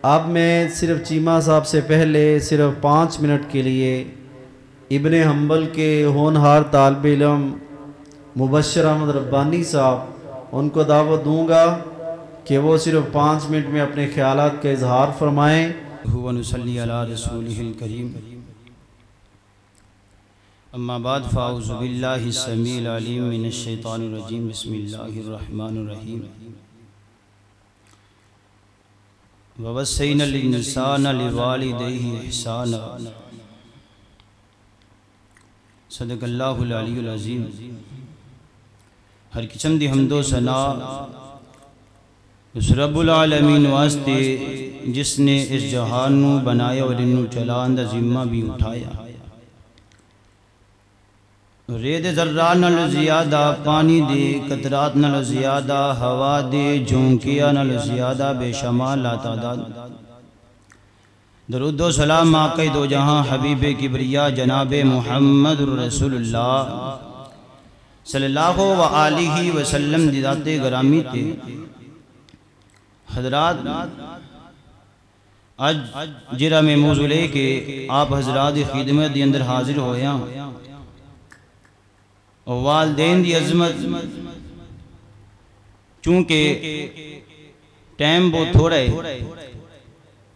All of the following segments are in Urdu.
اب میں صرف چیمہ صاحب سے پہلے صرف 5 منٹ کے لیے ابن حنبل کے ہونہار طالب علم مبشر احمد ربانی صاحب ان کو دعوت دوں گا کہ وہ صرف 5 منٹ میں اپنے خیالات کا اظہار فرمائیں۔ ونصلی علی رسولہ الکریم، اما بعد فاعوذ باللہ السمیع العلیم من الشیطان الرجیم، بسم اللہ الرحمن الرحیم۔ ووصینا الانسان لوالدیہ احسانا، صدق اللہ العلی العظیم۔ ہر قسم دی حمد و ثنا اس رب العالمین واسطے جس نے اس جہان نو بنایا اور انہوں چلان دا ذمہ بھی اٹھایا۔ رید ذرہ نال زیادہ پانی دے، قطرات نال زیادہ ہوا دے، جھونکیا نال زیادہ بے شمار لا تعداد۔ درود و سلام آقا دو جہاں حبیب کبریا جناب محمد رسول اللہ صلی اللہ وآلہ وسلم دی ذات گرامی تے۔ حضرات اج جرہ میں موضوع لے کے آپ حضرات خدمت دی اندر حاضر ہویا، والدین دی عظمت چونکہ ٹائم بہت تھوڑا ہے،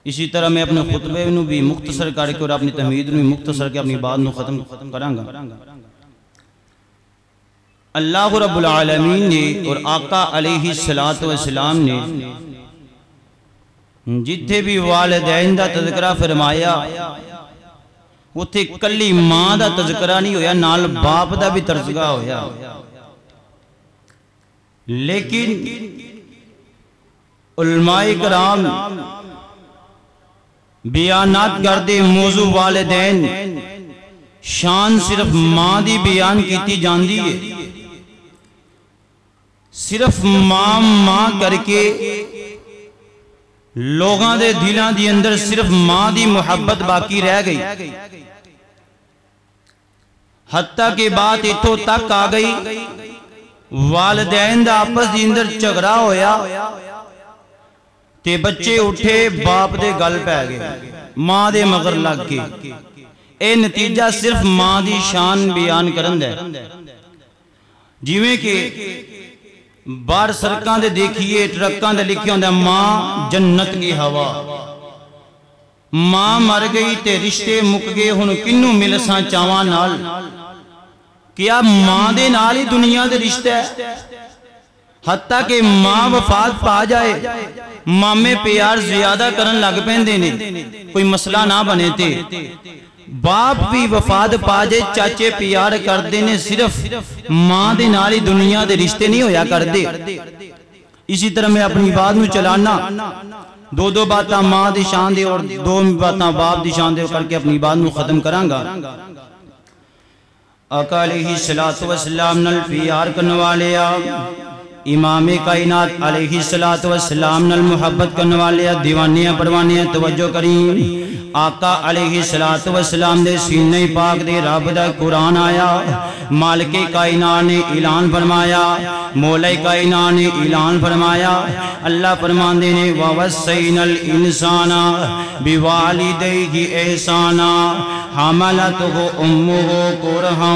اسی طرح میں اپنے خطبے نو بھی مختصر کر کے اور اپنی تحمید نو بھی مختصر کے اپنی بات نو ختم کروں گا۔ اللہ رب العالمین نے اور آقا علیہ السلام نے جتھے بھی والدین دا تذکرہ فرمایا اتھے کلی ماں دا تذکرہ نہیں ہویا، نال باپ دا بھی تذکرہ ہویا۔ لیکن علماء کرام بیانات کردے موضوع والدین شان صرف ماں دی بیان کیتی جاندی ہے، صرف ماں کر کے لوگاں دے دلاں دی اندر صرف ماں دی محبت باقی رہ گئی، حتیٰ کہ بات اتھو تک آ گئی والدین دا آپس دی اندر جھگڑا ہویا تے بچے اٹھے باپ دے گل پہ گئے، ماں دے مگر لگ کے۔ اے نتیجہ صرف ماں دی شان بیان کرن دے، جیویں کہ بار سرکان دے دیکھئے ٹرکان دے لکھے ہوندے ماں جنت کی ہوا، ماں مر گئی تے رشتے مک گئے، ہن کنوں ملساں چاواں نال۔ کیا ماں دے نال ہی دنیا دے رشتے ہے؟ حتیٰ کہ ماں وفات پا جائے مامے پیار زیادہ کرن لگ پیندے نے، کوئی مسئلہ نہ بنے تے۔ باپ بھی وفات پا جائے چاچے پیار کر دینے، صرف ماں دے نال ہی دنیا دے رشتے نہیں ہویا کر دے۔ اسی طرح میں اپنی بات میں چلانا دو باتاں ماں دی شان دے اور 2 باتاں باپ دی شان دے کر کے اپنی بات میں ختم کروں گا۔ آقا علیہ السلام نال پیار کرنے والے امام کائنات علیہ السلام نال محبت کرنے والے دیوانیاں پروانیاں توجہ کریں۔ آقا علیہ السلام دے سینے پاک دے رب دا قرآن آیا، مالک کائنات نے اعلان فرمایا، مولا کائنات نے اعلان فرمایا۔ اللہ فرماندے نے وَوَصَّيْنَا الْإِنسَانَ بِوَالِدَيْهِ إِحْسَانًا حَمَلَتْهُ أُمُّهُ كُرْهًا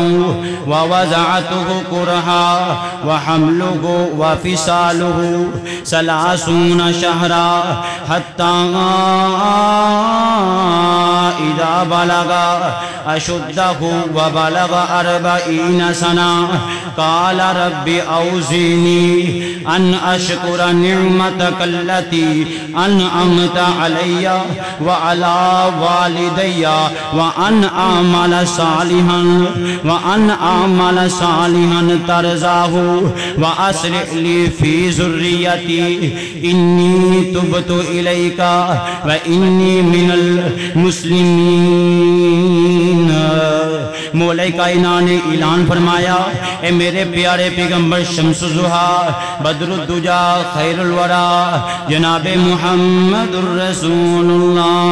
وَوَضَعَتْهُ كُرْهًا وَحَمْلُهُ وَفِصَالُهُ 30 شهرًا حَتَّى إِذَا بَلَغَ أَشُدَّهُ وَبَلَغَ 40 سَنَةً قَالَ رَبِّ أَوْزِعْنِي أَنْ أَشْكُرَ نِعْمَتَكَ الَّتِي أَنْعَمْتَ عَلَيَّ وَعَلَى وَالِدَيَّ وَأَنْ أَعْمَلَ صَالِحًا تَرْضَاهُ وَأَصْلِحْ لِي فِي ذُرِّيَّتِي إِنِّي تُبْتُ إِلَيْكَ وَإِنِّي مِنَ الْمُسْلِمِينَ۔ مولا کائنات نے اعلان فرمایا، اے میرے پیارے پیغمبر شمس الضحیٰ بدر الدجا خیر الورا جناب محمد الرسول اللہ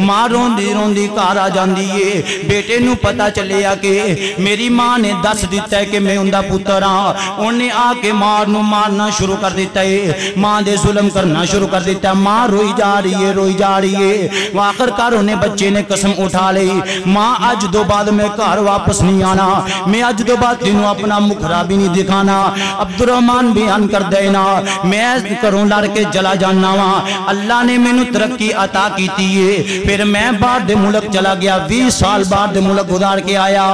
ماں روندی روندی گھر آ جاندی ہے بیٹے نو پتہ چلیا کہ میری ماں نے دس دیتا ہے کہ میں اوندا پتر ہاں انہیں آ کے ماں نو مارنا شروع کر دیتا ہے ماں دے ظلم کرنا شروع کر دیتا ہے ماں روئی جا رہی ہے آخر کار انہیں بچے نے قسم اٹھا لی ماں اج دو بعد میں گھر واپس نہیں آنا میں اج دو بعد تینوں اپنا مکھرا بھی نہیں دکھانا عبد الرحمن بیان کر دینا میں کروں لڑ کے چلا جانا وا اللہ نے مینوں ترقی عطا کیتی ہے پھر میں باہر دے ملک چلا گیا 20 سال باہر دے ملک گزار کے آیا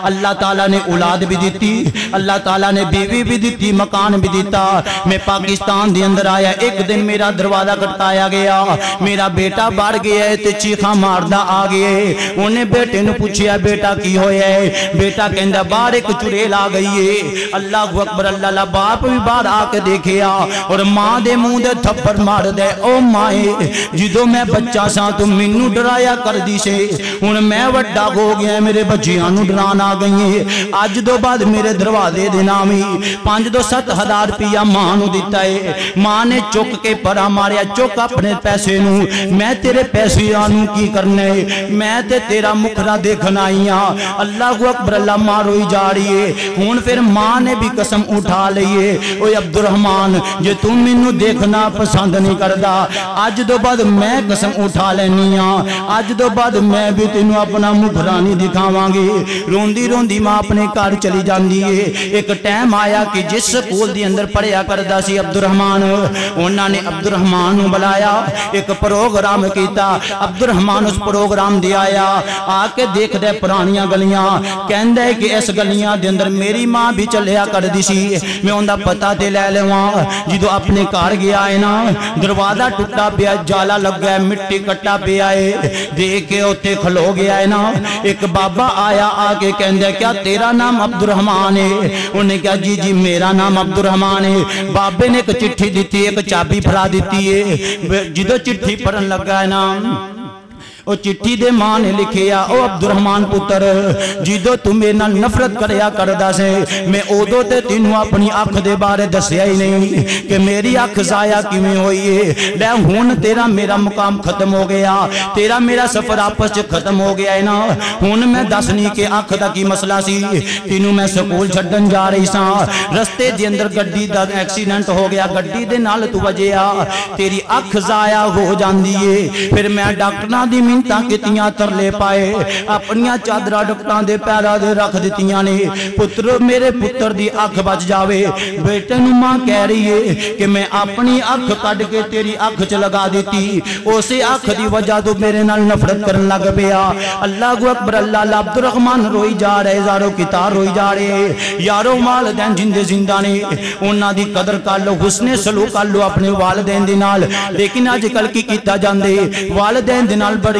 اللہ تعالیٰ نے اولاد بھی دیتی اللہ تعالیٰ نے بیوی بھی دیتی مکان بھی دیتا میں پاکستان دے اندر آیا ایک دن میرا دروازہ کھٹکایا گیا میرا بیٹا باہر گیا ہے تے چیخاں ماردا آ گئے انہیں بیٹے نے پوچھیا بیٹا کی ہویا ہے بیٹا کہندا باہر ایک چڑیل آ گئی ہے اللہ اکبر اللہ باپ بھی باہر آ کے دیکھیا اور ماں دے منہ دے تھپڑ مار دے او مائے جدوں میں بچہ سا تو مینوں ڈرایا کر دی سے ہن میں وڈا ہو گیا میرے بچیاں نوں ڈران آ گئی اج دو بعد میرے دروازے دے نامی 5-7 ہزار روپیہ ماں نوں دیتا ہے ماں نے چک کے پرا ماریا چک اپنے پیسے نوں میں تیرے پیسے نوں کی کرنے میں تے تیرا مکھرا دیکھنا آئی ہاں اللہ اکبر اللہ ماں روئی جا رہی ہے ہن پھر ماں نے بھی قسم اٹھا لئیے اوے عبد الرحمن جے تم مینوں دیکھنا پسند نہیں کردا اج دو بعد میں قسم اٹھا لینی ہاں اج دو بعد میں بھی تینوں اپنا مکھرا نہیں دکھاواں گی روندی روندی ماں اپنے گھر چلی جاندی ہے ایک ٹائم آیا کہ جس سکول دی اندر پڑھیا کردا سی عبد الرحمن انہاں نے عبد الرحمن نوں بلایا ایک پروگرام کیتا عبد الرحمن اس پروگرام دی آیا آ کے دیکھ دے پرانیاں گلیاں کہندا ہے کہ اس گلیاں دے اندر میری ماں بھی چلیا کردی سی میں اوندا پتہ تے لے لواں جدوں اپنے گھر گیا ہے نا دروازہ ٹوٹا پیا جالا لگ گیا مٹی کٹا پیا ہے دیکھ کے اوتے کھلو گیا ہے نا ایک بابا آیا آ کے کہندا کیا تیرا نام عبد الرحمن ہے انہیں کہا جی میرا نام عبد الرحمن ہے بابے نے ایک چٹھی دیتی ایک چابی پھڑا دیتی ہے جدوں چٹھی پڑھن لگا ہے نا او چٹھی دے ماں نے لکھیا او عبد الرحمن پتر جدو تم میرے نال نفرت کریا کردا سے میں اودو تے تینوں اپنی اکھ دے بارے دسیا ہی نہیں کہ میری اکھ ضائع کیویں ہوئی ہے لے ہن تیرا میرا مقام ختم ہو گیا تیرا میرا سفر آپس وچ ختم ہو گیا ہے نا ہن میں دسنی کہ اکھ دا کی مسئلہ سی تینوں میں سکول چھڈن جا رہی ساں رستے دے اندر گڈی دا ایکسیڈنٹ ہو گیا گڈی دے نال تو وجیا تیری اکھ ضائع ہو جاندی ہے پھر میں ڈاکٹراں دی منتاں کیتیاں ترلے پائے اپنیاں چادراں ڈاکٹراں دے پیراں دے رکھ دتیاں نے پتر میرے پتر دی اکھ بچ جاوے بیٹے نوں ماں کہہ رہی ہے کہ میں اپنی اکھ کڈ کے تیری اکھ چ لگا دیتی اسی اکھ دی وجہ تو میرے نال نفرت کرن لگ پیا اللہ اکبر اللہ عبد الرحمن روئی جا رہے زارو کتار روئی جا رہے یارو والدین جندے زندہ نے انہاں دی قدر کر لو حسن سلوک کر لو اپنے والدین دے نال لیکن اج کل کی کیتا جاندے والدین دے نال بڑی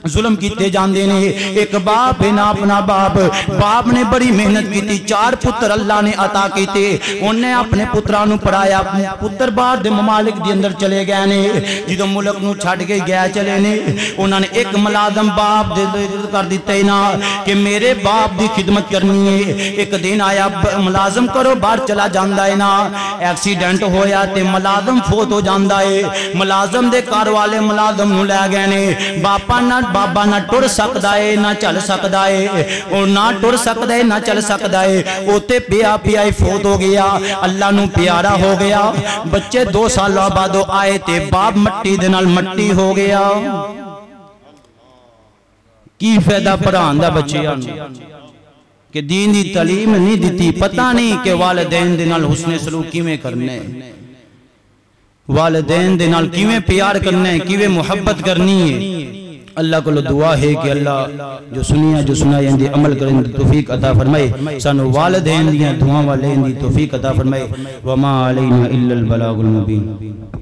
ظلم کیتے جاندے نے ایک باپ ہے نا اپنا باپ نے بڑی محنت کیتی 4 پتر اللہ نے عطا کیتے انہیں اپنے پتراں نوں پڑھایا پتر باہر دے ممالک دے اندر چلے گئے نے جدوں ملک نوں چھڈ کے گیا چلے نے انہاں نے ایک ملازم باپ دے کر دتے نا کہ میرے باپ دی خدمت کرنی ہے ایک دن آیا ملازم کرو باہر چلا جاندا ہے نا ایکسیڈنٹ ہویا تے ملازم فوت ہو جاندا ہے ملازم دے گھر والے ملازم نوں لے گئے نے بابا نہ ٹر سکدا ہے نہ چل سکدا ہے اور نہ ٹر سکدا ہے نہ چل سکدا ہے اوتے پیا پیا فوت ہو گیا اللہ نو پیارا ہو گیا بچے 2 سال بعد آئے تے باپ مٹی دے نال مٹی ہو گیا کی فائدہ پڑھان دا بچیاں کہ دین دی تعلیم نہیں دیتی پتہ نہیں کہ والدین دے نال حسن سلوک کیویں کرنے والدین دے نال کیویں پیار کرنے کیویں محبت کرنی ہے اللہ کو دعا ہے کہ اللہ جو سنیا دی عمل کرنے دی توفیق عطا فرمائے سانو والدین دیاں دعاواں لین دی توفیق عطا فرمائے وما علینا الا البلاغ المبین